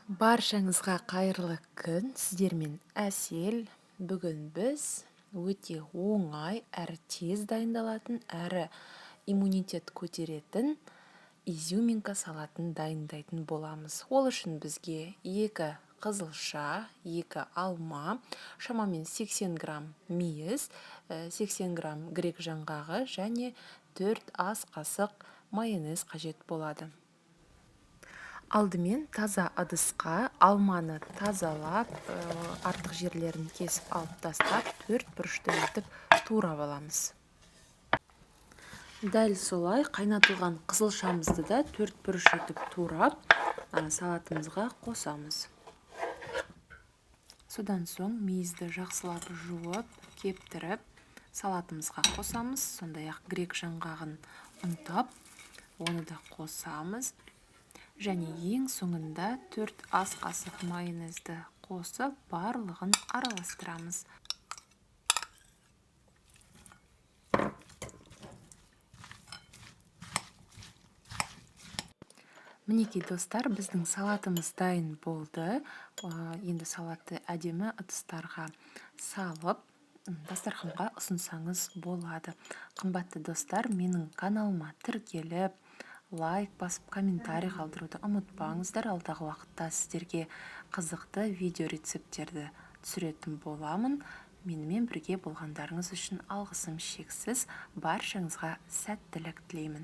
Баршаңызға қайырлы күн, сіздермен әсел. Бүгін біз өте оңай, әрі тез дайындалатын, әрі иммунитет көтеретін изюминка салатын дайындайтын боламыз. Ол үшін бізге 2 қызылша, 2 алма, шамамен 80 грамм мейіз, 80 грамм грек жаңғағы және 4 ас қасық майонез қажет болады. Алдымен таза ыдысқа алманы тазалап, артық жерлерін кесіп алып тастап, 4 бұрышты етіп турап аламыз. Дәл солай қайнатылған қызылшамызды да 4 бұрыш етіп турап, салатымызға қосамыз. Содан соң мейізді жақсылап жуып, кептіріп, салатымызға қосамыз. Сондай-ақ грек жаңғағын ұнтап, оны да қосамыз. Және ең соңында 4 ас қасық майонезді қосып, барлығын араластырамыз. Мінекей достар, біздің салатымыз дайын болды. Енді салатты әдемі ыдыстарға салып, дастарханға ұсынсаңыз болады. Қымбатты достар, менің каналыма тіркеліп, лайк басып, комментарий қалдыруды ұмытпаңыздар. Алдағы уақытта сіздерге қызықты видео рецепттерді түсіретін боламын. Менімен бірге болғандарыңыз үшін алғысым шексіз. Баршаңызға сәттілік тілеймін.